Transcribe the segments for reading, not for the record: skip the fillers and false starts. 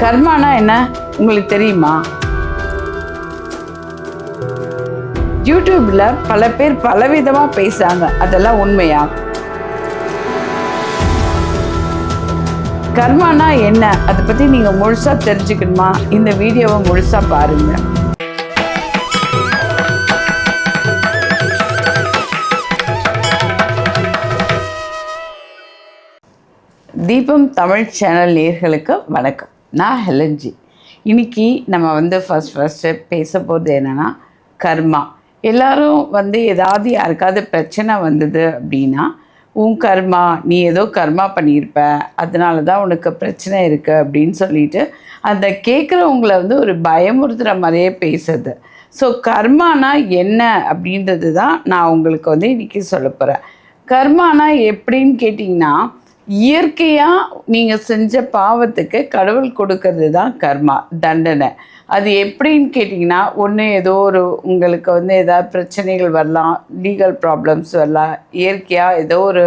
கர்மானா என்ன உங்களுக்கு தெரியுமா? யூடியூப்ல பல பேர் பலவிதமா பேசுறாங்க, அதெல்லாம் உண்மையா? கர்மானா என்ன, அதை பத்தி நீங்க முழுசா தெரிஞ்சுக்கணுமா? இந்த வீடியோவை முழுசா பாருங்க. தீபம் தமிழ் சேனல் நேயர்களுக்கு வணக்கம். நான் ஹெலன்ஜி. இன்னைக்கு நம்ம ஃபஸ்ட்டு பேச போகிறது என்னென்னா கர்மா. எல்லோரும் ஏதாவது யாருக்காவது பிரச்சனை வந்தது அப்படின்னா, உன் கர்மா, நீ ஏதோ கர்மா பண்ணியிருப்ப, அதனால தான் உனக்கு பிரச்சனை இருக்குது அப்படின்னு சொல்லிட்டு அந்த கேட்குறவங்கள ஒரு பயமுறுத்துகிற மாதிரியே பேசுறது. ஸோ கர்மானா என்ன அப்படின்றது தான் நான் உங்களுக்கு இன்றைக்கி சொல்ல போகிறேன். கர்மானா எப்படின்னு கேட்டிங்கன்னா, இயற்கையாக நீங்கள் செஞ்ச பாவத்துக்கு கடவுள் கொடுக்கறது தான் கர்மா, தண்டனை. அது எப்படின்னு கேட்டிங்கன்னா, ஒன்று ஏதோ உங்களுக்கு ஏதாவது பிரச்சனைகள் வரலாம், லீகல் ப்ராப்ளம்ஸ் வரலாம், இயற்கையாக ஏதோ ஒரு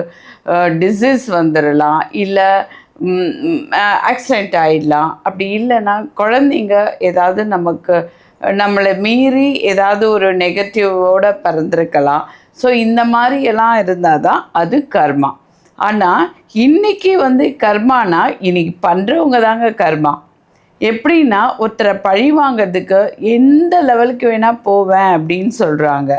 டிசீஸ் வந்துடலாம், இல்லை ஆக்சிடெண்ட் ஆகிடலாம். அப்படி இல்லைன்னா குழந்தைங்க ஏதாவது நம்மளை மீறி ஏதாவது ஒரு நெகட்டிவோடு பிறந்திருக்கலாம். ஸோ இந்த மாதிரியெல்லாம் இருந்தால் தான் அது கர்மா. ஆனால் இன்றைக்கி கர்மானா இன்றைக்கி பண்ணுறவங்க தாங்க கர்மா. எப்படின்னா, ஒருத்தரை பழி வாங்கிறதுக்கு எந்த லெவலுக்கு வேணால் போவேன் அப்படின்னு சொல்கிறாங்க.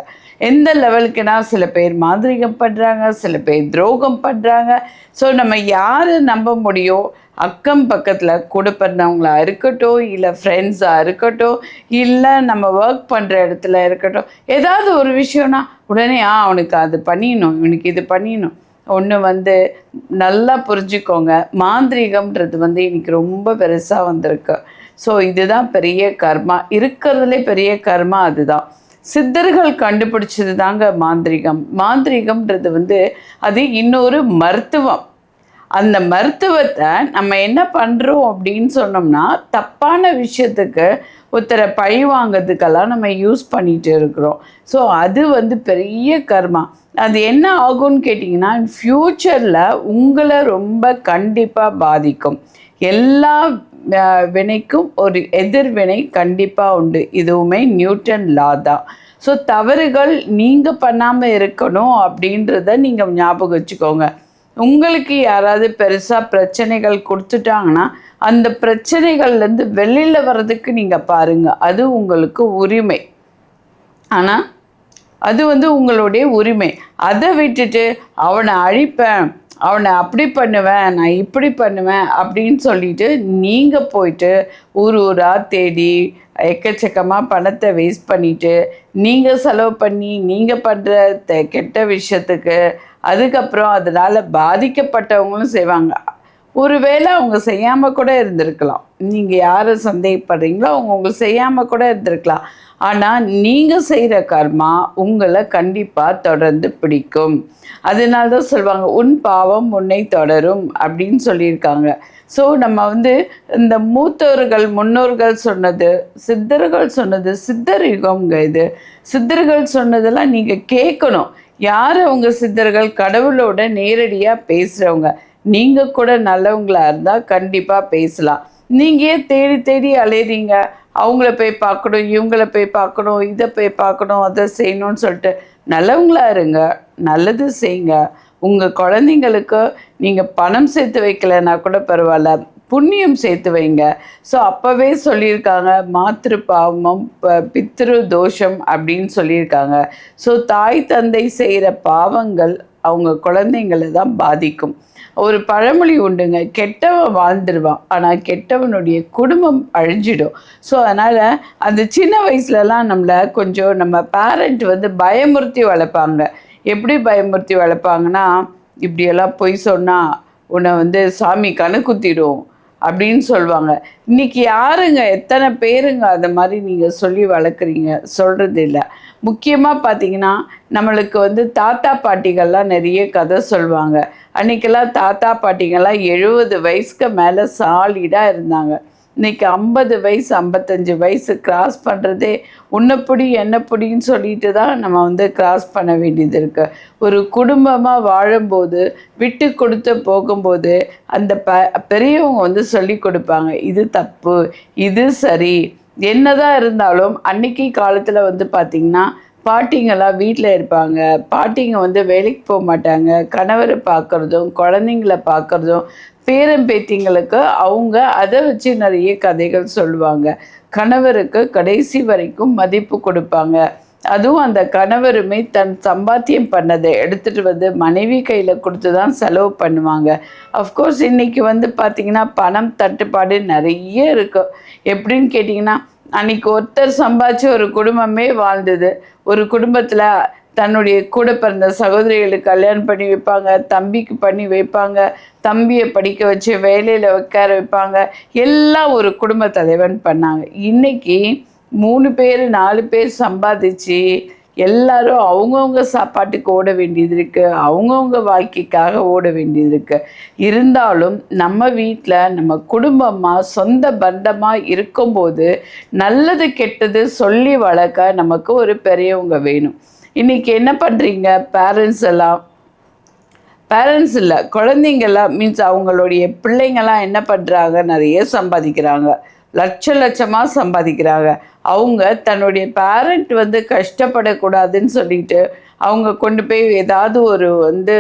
எந்த லெவலுக்குனா, சில பேர் மாந்திரிகம் பண்ணுறாங்க, சில பேர் துரோகம் பண்ணுறாங்க. ஸோ நம்ம யார் நம்ப முடியும்? அக்கம் பக்கத்தில் கூட பிறந்தவங்களா இருக்கட்டும், இல்லை ஃப்ரெண்ட்ஸாக இருக்கட்டும், இல்லை நம்ம ஒர்க் பண்ணுற இடத்துல இருக்கட்டும், ஏதாவது ஒரு விஷயம்னா உடனே அவனுக்கு அது பண்ணிடணும், இவனுக்கு இது பண்ணிடணும். ஒன்று நல்லா புரிஞ்சுக்கோங்க, மாந்திரீகம்ன்றது இன்றைக்கி ரொம்ப பெருசாக வந்திருக்கு. ஸோ இதுதான் பெரிய கர்மா, இருக்கிறதுலே பெரிய கர்மா அதுதான். சித்தர்கள் கண்டுபிடிச்சது தாங்க மாந்திரீகம். மாந்திரீகம்ன்றது அது இன்னொரு மருத்துவம். அந்த மருத்துவத்தை நம்ம என்ன பண்ணுறோம் அப்படின்னு சொன்னோம்னா, தப்பான விஷயத்துக்கு ஒருத்தரை பழி வாங்கிறதுக்கெல்லாம் நம்ம யூஸ் பண்ணிகிட்டு இருக்கிறோம். ஸோ அது பெரிய கர்மா. அது என்ன ஆகும்னு கேட்டிங்கன்னா, ஃப்யூச்சரில் உங்களை ரொம்ப கண்டிப்பாக பாதிக்கும். எல்லா வினைக்கும் ஒரு எதிர்வினை கண்டிப்பாக உண்டு. இதுவுமே நியூட்டன் லா தான். ஸோ தவறுகள் நீங்கள் பண்ணாமல் இருக்கணும் அப்படின்றத நீங்கள் ஞாபகம் வச்சுக்கோங்க. உங்களுக்கு யாராவது பெருசாக பிரச்சனைகள் கொடுத்துட்டாங்கன்னா, அந்த பிரச்சனைகள்லேருந்து வெளியில் வர்றதுக்கு நீங்கள் பாருங்கள், அது உங்களுக்கு உரிமை. ஆனால் அது உங்களுடைய உரிமை. அதை விட்டுட்டு அவனை அழிப்பேன், அவனை அப்படி பண்ணுவேன், நான் இப்படி பண்ணுவேன் அப்படின்னு சொல்லிட்டு நீங்கள் போயிட்டு ஊராக தேடி எக்கச்சக்கமாக பணத்தை வேஸ்ட் பண்ணிவிட்டு, நீங்கள் செலவு பண்ணி நீங்கள் பண்ணுற கெட்ட விஷயத்துக்கு அதுக்கப்புறம் அதனால் பாதிக்கப்பட்டவங்களும் செய்வாங்க. ஒருவேளை அவங்க செய்யாமல் கூட இருந்திருக்கலாம். நீங்கள் யாரை சந்தேகப்படுறீங்களோ அவங்க செய்யாமல் கூட இருந்திருக்கலாம். ஆனால் நீங்கள் செய்கிற கர்மா உங்களை கண்டிப்பாக தொடர்ந்து பிடிக்கும். அதனால தான் சொல்லுவாங்க, உன் பாவம் உன்னை தொடரும் அப்படின்னு சொல்லியிருக்காங்க. ஸோ நம்ம இந்த மூத்தோர்கள் முன்னோர்கள் சொன்னது, சித்தர்கள் சொன்னது, சித்தர் யுகம்ங்க இது. சித்தர்கள் சொன்னதெல்லாம் நீங்கள் கேட்கணும். யார் அவங்க சித்தர்கள்? கடவுளோட நேரடியாக பேசுகிறவங்க. நீங்கள் கூட நல்லவங்களாக இருந்தால் கண்டிப்பாக பேசலாம். நீங்கள் ஏன் தேடி தேடி அலையிறீங்க? அவங்கள போய் பார்க்கணும், இவங்கள போய் பார்க்கணும், இதை போய் பார்க்கணும், அதை செய்யணும்னு சொல்லிட்டு நல்லவங்களாக இருங்க, நல்லது செய்யுங்க. உங்கள் குழந்தைங்களுக்கு நீங்கள் பணம் சேர்த்து வைக்கலைன்னா கூட பரவாயில்ல, புண்ணியம் சேர்த்து வைங்க. ஸோ அப்போவே சொல்லியிருக்காங்க, மாத்திரு பாவம் பித்ரு தோஷம் அப்படின்னு சொல்லியிருக்காங்க. ஸோ தாய் தந்தை செய்கிற பாவங்கள் அவங்க குழந்தைங்களை தான் பாதிக்கும். ஒரு பழமொழி உண்டுங்க, கெட்டவன் வாழ்ந்துடுவான், ஆனால் கெட்டவனுடைய குடும்பம் அழிஞ்சிடும். ஸோ அதனால் அந்த சின்ன வயசுலலாம் நம்மளை கொஞ்சம் நம்ம பேரண்ட் பயமுறுத்தி வளர்ப்பாங்க. எப்படி பயமுறுத்தி வளர்ப்பாங்கன்னா, இப்படியெல்லாம் பொய் சொன்னால் உன்னை சாமி கணக்குத்திடும் அப்படின்னு சொல்லுவாங்க. இன்றைக்கி யாருங்க, எத்தனை பேருங்க அந்த மாதிரி நீங்கள் சொல்லி வளர்க்குறீங்க? சொல்கிறது இல்லை. முக்கியமாக பார்த்திங்கன்னா, நம்மளுக்கு தாத்தா பாட்டிகள்லாம் நிறைய கதை சொல்லுவாங்க. அன்றைக்கெல்லாம் தாத்தா பாட்டிங்கள்லாம் 70 வயசுக்கு மேலே சாலிடாக இருந்தாங்க. இன்னைக்கு 50 வயசு 55 வயசு கிராஸ் பண்ணுறதே உன்னைப்படி என்னப்படின்னு சொல்லிட்டு தான் நம்ம வந்து கிராஸ் பண்ண வேண்டியது இருக்குது. ஒரு குடும்பமாக வாழும்போது விட்டு கொடுத்து போகும்போது அந்த பெரியவங்க வந்து சொல்லி கொடுப்பாங்க, இது தப்பு, இது சரி. என்னதான் இருந்தாலும் அன்னைக்கு காலத்தில் வந்து பார்த்திங்கன்னா பாட்டிங்கெல்லாம் வீட்டில் இருப்பாங்க. பாட்டிங்க வந்து வேலைக்கு போக மாட்டாங்க. கணவரை பார்க்குறதும் குழந்தைங்கள பார்க்குறதும் பேரன் பேத்திங்களுக்கு அவங்க அதை வச்சு நிறைய கதைகள் சொல்லுவாங்க. கணவருக்கு கடைசி வரைக்கும் மதிப்பு கொடுப்பாங்க. அதுவும் அந்த கணவருமே தன் சம்பாத்தியம் பண்ணதை எடுத்துகிட்டு வந்து மனைவி கையில் கொடுத்து தான் செலவு பண்ணுவாங்க. அஃப்கோர்ஸ் இன்றைக்கி வந்து பார்த்திங்கன்னா பணம் தட்டுப்பாடு நிறைய இருக்குது. எப்படின்னு கேட்டிங்கன்னா, அன்றைக்கி ஒருத்தர் சம்பாதிச்சு ஒரு குடும்பமே வாழ்ந்தது. ஒரு குடும்பத்தில் தன்னுடைய கூட பிறந்த சகோதரிகளுக்கு கல்யாணம் பண்ணி வைப்பாங்க, தம்பிக்கு பண்ணி வைப்பாங்க, தம்பியை படிக்க வச்சு வேலையில் உட்கார வைப்பாங்க. எல்லாம் ஒரு குடும்ப தலைவன் பண்ணாங்க. இன்றைக்கி 3 பேர் 4 பேர் சம்பாதிச்சு எல்லாரும் அவங்கவுங்க சாப்பாட்டுக்கு ஓட வேண்டியது இருக்குது, அவங்கவுங்க வாழ்க்கைக்காக ஓட வேண்டியது இருக்குது. இருந்தாலும் நம்ம வீட்டில் நம்ம குடும்பமாக சொந்த பந்தமாக இருக்கும்போது நல்லது கெட்டது சொல்லி வளர்க்க நமக்கு ஒரு பெரியவங்க வேணும். இன்றைக்கி என்ன பண்ணுறீங்க, பேரண்ட்ஸ் இல்லை, குழந்தைங்கள்லாம் மீன்ஸ் அவங்களுடைய பிள்ளைங்கள்லாம் என்ன பண்ணுறாங்க, நிறைய சம்பாதிக்கிறாங்க, லட்சமாக சம்பாதிக்கிறாங்க. அவங்க தன்னுடைய பேரண்ட் வந்து கஷ்டப்படக்கூடாதுன்னு சொல்லிட்டு அவங்க கொண்டு போய் ஏதாவது ஒரு வந்து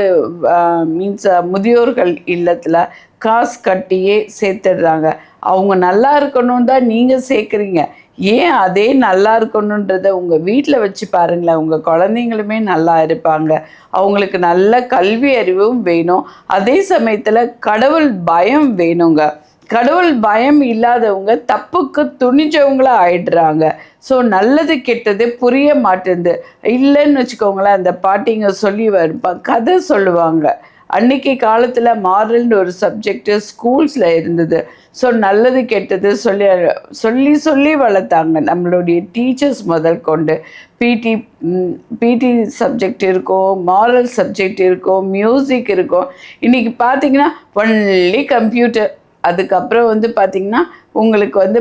மீன்ஸ் முதியோர்கள் இல்லத்தில் காசு கட்டியே சேர்த்துடுறாங்க. அவங்க நல்லா இருக்கணும் தான் நீங்கள் சேர்க்குறீங்க. ஏன் அதே நல்லா இருக்கணுன்றத உங்கள் வீட்டில் வச்சு பாருங்களேன். உங்கள் குழந்தைங்களுமே நல்லா இருப்பாங்க. அவங்களுக்கு நல்ல கல்வி அறிவும் வேணும். அதே சமயத்தில் கடவுள் பயம் வேணுங்க. கடவுள் பயம் இல்லாதவங்க தப்புக்கு துணிஞ்சவங்களாக ஆயிடுறாங்க. ஸோ நல்லது கெட்டது புரிய மாட்டேங்குது. இல்லைன்னு வச்சுக்கோங்களேன், அந்த பாட்டிங்க சொல்லி கதை சொல்லுவாங்க. அன்றைக்கி காலத்தில் மாரல்னு ஒரு சப்ஜெக்டு ஸ்கூல்ஸில் இருந்தது. ஸோ நல்லது கெட்டது சொல்லி வளர்த்தாங்க நம்மளுடைய டீச்சர்ஸ் முதல் கொண்டு. பிடி சப்ஜெக்ட் இருக்கும், மாரல் சப்ஜெக்ட் இருக்கும், மியூசிக் இருக்கும். இன்றைக்கி பார்த்திங்கன்னா ஒன்லி கம்ப்யூட்டர். அதுக்கப்புறம் வந்து பார்த்திங்கன்னா உங்களுக்கு வந்து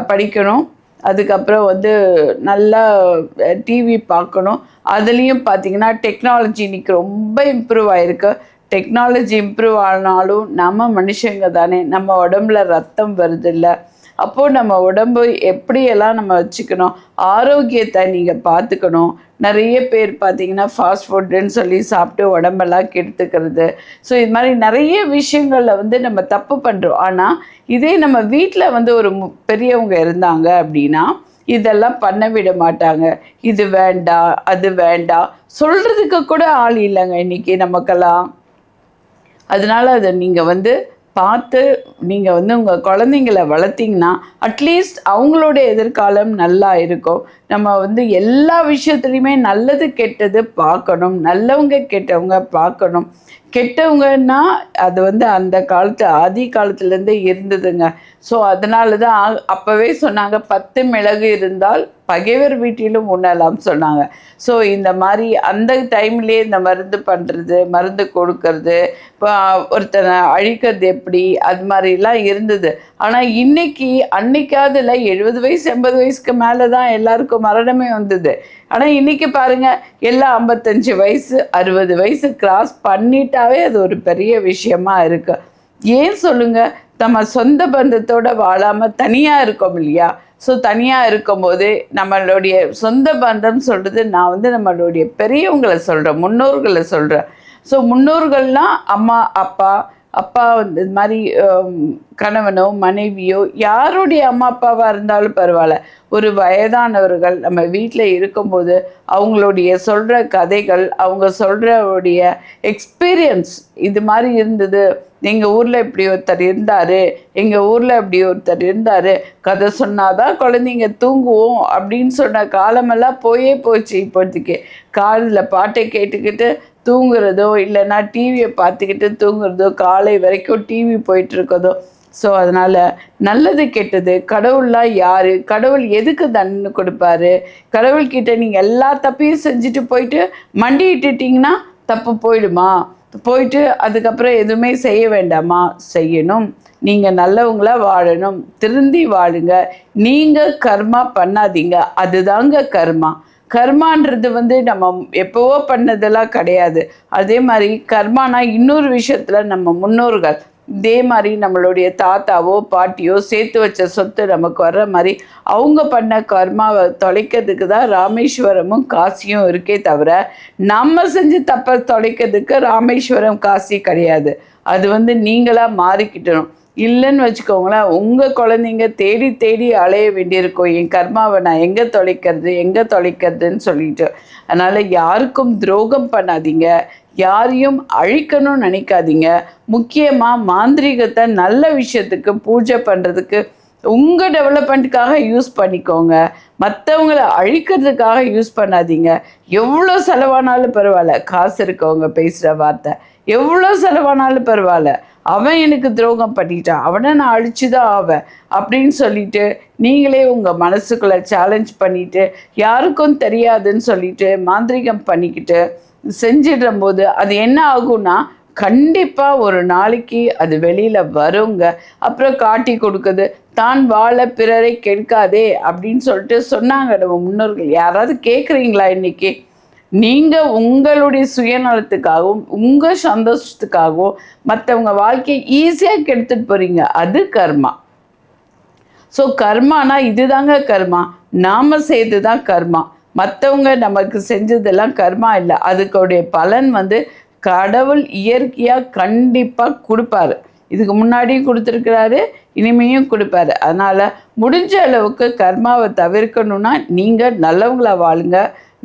படிக்கணும், அதுக்கப்புறம் வந்து நல்லா டிவி பார்க்கணும். அதுலேயும் பார்த்திங்கன்னா டெக்னாலஜி இன்றைக்கி ரொம்ப இம்ப்ரூவ் ஆகிருக்கு. டெக்னாலஜி இம்ப்ரூவ் ஆனாலும் நம்ம மனுஷங்க தானே, நம்ம உடம்புல ரத்தம் வருதில்ல. அப்போது நம்ம உடம்பு எப்படியெல்லாம் நம்ம வச்சுக்கணும், ஆரோக்கியத்தை நீங்கள் பார்த்துக்கணும். நிறைய பேர் பார்த்திங்கன்னா ஃபாஸ்ட் ஃபுட்டுன்னு சொல்லி சாப்பிட்டு உடம்பெல்லாம் கெடுத்துக்கிறது. ஸோ இது மாதிரி நிறைய விஷயங்களில் வந்து நம்ம தப்பு பண்ணுறோம். ஆனால் இதே நம்ம வீட்டில் வந்து ஒரு பெரியவங்க இருந்தாங்க அப்படின்னா இதெல்லாம் பண்ண விட மாட்டாங்க. இது வேண்டாம், அது வேண்டாம் சொல்கிறதுக்கு கூட ஆள் இல்லைங்க இன்றைக்கி நமக்கெல்லாம். அதனால் அதை நீங்கள் வந்து பார்த்து நீங்கள் வந்து உங்கள் குழந்தைங்கள வளர்த்திங்கன்னா அட்லீஸ்ட் அவங்களோட எதிர்காலம் நல்லா இருக்கும். நம்ம வந்து எல்லா விஷயத்துலையுமே நல்லது கெட்டது பார்க்கணும், நல்லவங்க கெட்டவங்க பார்க்கணும். கெட்டவங்கன்னா அது வந்து அந்த காலத்து ஆதி காலத்துலேருந்தே இருந்ததுங்க. ஸோ அதனால தான் அப்போவே சொன்னாங்க, 10 மிளகு இருந்தால் பகைவர் வீட்டிலும் உண்ணலாம் சொன்னாங்க. ஸோ இந்த மாதிரி அந்த டைம்லேயே இந்த மருந்து பண்ணுறது, மருந்து கொடுக்கறது, இப்போ ஒருத்தனை அழிக்கிறது எப்படி, அது மாதிரிலாம் இருந்தது. ஆனால் அன்னைக்காவது இல்லை, 70 வயசு 80 வயசுக்கு மேலே தான் எல்லாருக்கும் மரணமே வந்தது. ஆனால் இன்றைக்கி பாருங்கள், எல்லாம் 55 வயசு 60 வயசு கிராஸ் பண்ணிட்டாவே அது ஒரு பெரிய விஷயமா இருக்குது. ஏன் சொல்லுங்கள், நம்ம சொந்த பந்தத்தோடு வாழாமல் தனியாக இருக்கோம் இல்லையா? ஸோ தனியாக இருக்கும்போது நம்மளுடைய சொந்த பந்தம் சொல்கிறது, நான் வந்து நம்மளுடைய பெரியவங்களை சொல்கிறேன், முன்னோர்களை சொல்கிறேன். ஸோ முன்னோர்கள்னால் அம்மா அப்பா வந்து இது மாதிரி கணவனோ மனைவியோ யாருடைய அம்மா அப்பாவாக இருந்தாலும் பரவாயில்ல, ஒரு வயதானவர்கள் நம்ம வீட்டில் இருக்கும்போது அவங்களுடைய சொல்கிற கதைகள், அவங்க சொல்கிறவுடைய எக்ஸ்பீரியன்ஸ், இது மாதிரி இருந்தது, எங்கள் ஊரில் இப்படி ஒருத்தர் இருந்தார், எங்கள் ஊரில் இப்படி ஒருத்தர் இருந்தார், கதை சொன்னாதான் குழந்தைங்க தூங்குவோம் அப்படின்னு சொன்ன காலமெல்லாம் போச்சு. இப்போதைக்கு காதில் பாட்டை கேட்டுக்கிட்டு தூங்குறதோ, இல்லைன்னா டிவியை பார்த்துக்கிட்டு தூங்குறதோ, காலை வரைக்கும் டிவி போயிட்டுருக்கதோ. ஸோ அதனால் நல்லது கெட்டது, கடவுள்லாம் யார், கடவுள் எதுக்கு தண்டனை கொடுப்பாரு, கடவுள்கிட்ட நீங்கள் எல்லா தப்பையும் செஞ்சுட்டு போயிட்டு மண்டிட்டுட்டிங்கன்னா தப்பு போயிடுமா? போயிட்டு அதுக்கப்புறம் எதுவுமே செய்ய வேண்டாமா? செய்யணும். நீங்கள் நல்லவங்களா வாழணும். திருந்தி வாழுங்க. நீங்கள் கர்மா பண்ணாதீங்க. அதுதாங்க கர்மா. கர்மான்றது வந்து நம்ம எப்போவோ பண்ணதெல்லாம் கிடையாது. அதே மாதிரி கர்மானா இன்னொரு விஷயத்தில் நம்ம முன்னோர்கள் இதே மாதிரி நம்மளுடைய தாத்தாவோ பாட்டியோ சேர்த்து வச்ச சொத்து நமக்கு வர்ற மாதிரி அவங்க பண்ண கர்மாவை தொலைக்கிறதுக்கு தான் ராமேஸ்வரமும் காசியும் இருக்கே தவிர நம்ம செஞ்சு தப்பை தொலைக்கிறதுக்கு ராமேஸ்வரம் காசி கிடையாது. அது வந்து நீங்களாக மாறிக்கிட்டணும். இல்லைன்னு வச்சுக்கோங்களேன், உங்கள் குழந்தைங்க தேடி தேடி அலைய வேண்டியிருக்கும், என் கர்மாவை நான் எங்கே தொலைக்கிறதுன்னு சொல்லிட்டு. அதனால் யாருக்கும் துரோகம் பண்ணாதீங்க, யாரையும் அழிக்கணும்னு நினைக்காதீங்க. முக்கியமாக மாந்திரீகத்தை நல்ல விஷயத்துக்கு பூஜை பண்ணுறதுக்கு உங்கள் டெவலப்மெண்ட்டுக்காக யூஸ் பண்ணிக்கோங்க. மற்றவங்கள அழிக்கிறதுக்காக யூஸ் பண்ணாதீங்க. எவ்வளோ செலவானாலும் பரவாயில்ல, காசு இருக்கவங்க பேசுகிற வார்த்தை எவ்வளோ செலவானாலும் பரவாயில்ல, அவன் எனக்கு துரோகம் பண்ணிட்டான், அவனை நான் அழிச்சு தான் ஆவேன் அப்படின்னு சொல்லிட்டு நீங்களே உங்கள் மனசுக்குள்ளே சேலஞ்ச் பண்ணிவிட்டு யாருக்கும் தெரியாதுன்னு சொல்லிட்டு மாந்திரிகம் பண்ணிக்கிட்டு செஞ்சிடும் போது அது என்ன ஆகும்னா கண்டிப்பாக ஒரு நாளைக்கு அது வெளியில் வருங்க. அப்புறம் காட்டி கொடுக்குது, தான் வாழ பிறரை கெடுக்காதே அப்படின்னு சொல்லிட்டு சொன்னாங்க நம்ம முன்னோர்கள். யாராவது கேட்குறீங்களா இன்னைக்கு? நீங்கள் உங்களுடைய சுயநலத்துக்காகவும் உங்கள் சந்தோஷத்துக்காகவும் மற்றவங்க வாழ்க்கையை ஈஸியாக கெடுத்துட்டு போகிறீங்க. அது கர்மா. ஸோ கர்மானா இதுதாங்க கர்மா. நாம் செய்து தான் கர்மா. மற்றவங்க நமக்கு செஞ்சதெல்லாம் கர்மா இல்லை. அதுக்குடைய பலன் வந்து கடவுள் இயற்கையாக கண்டிப்பாக கொடுப்பாரு. இதுக்கு முன்னாடியும் கொடுத்துருக்கிறாரு, இனிமையும் கொடுப்பாரு. அதனால் முடிஞ்ச அளவுக்கு கர்மாவை தவிர்க்கணுன்னா நீங்கள் நல்லவங்களா வாழுங்க,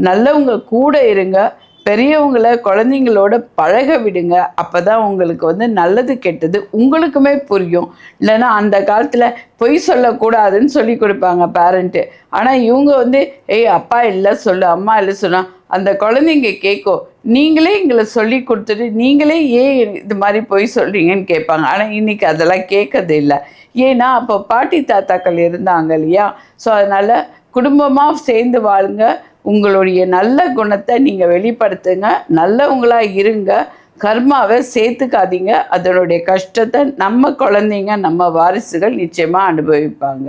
நல்லவங்க கூட இருங்க, பெரியவங்களை குழந்தைங்களோட பழக விடுங்க. அப்போ தான் உங்களுக்கு வந்து நல்லது கெட்டது உங்களுக்குமே புரியும். இல்லைன்னா அந்த காலத்தில் பொய் சொல்லக்கூடாதுன்னு சொல்லி கொடுப்பாங்க பேரண்ட்டு. ஆனால் இவங்க வந்து அப்பா இல்லை சொல்லு, அம்மா இல்லை சொன்னால் அந்த குழந்தைங்க கேட்கும். நீங்களே எங்களை சொல்லி கொடுத்துட்டு நீங்களே ஏன் இது மாதிரி பொய் சொல்கிறீங்கன்னு கேட்பாங்க. ஆனால் இன்றைக்கி அதெல்லாம் கேட்கறது இல்லை. ஏன்னா அப்போ பாட்டி தாத்தாக்கள் இருந்தாங்க இல்லையா? ஸோ அதனால் குடும்பமாக சேர்ந்து வாழுங்க. உங்களுடைய நல்ல குணத்தை நீங்கள் வெளிப்படுத்துங்க, நல்லவங்களாக இருங்க. கர்மாவை சேர்த்துக்காதீங்க. அதனுடைய கஷ்டத்தை நம்ம குழந்தைங்க நம்ம வாரிசுகள் நிச்சயமாக அனுபவிப்பாங்க.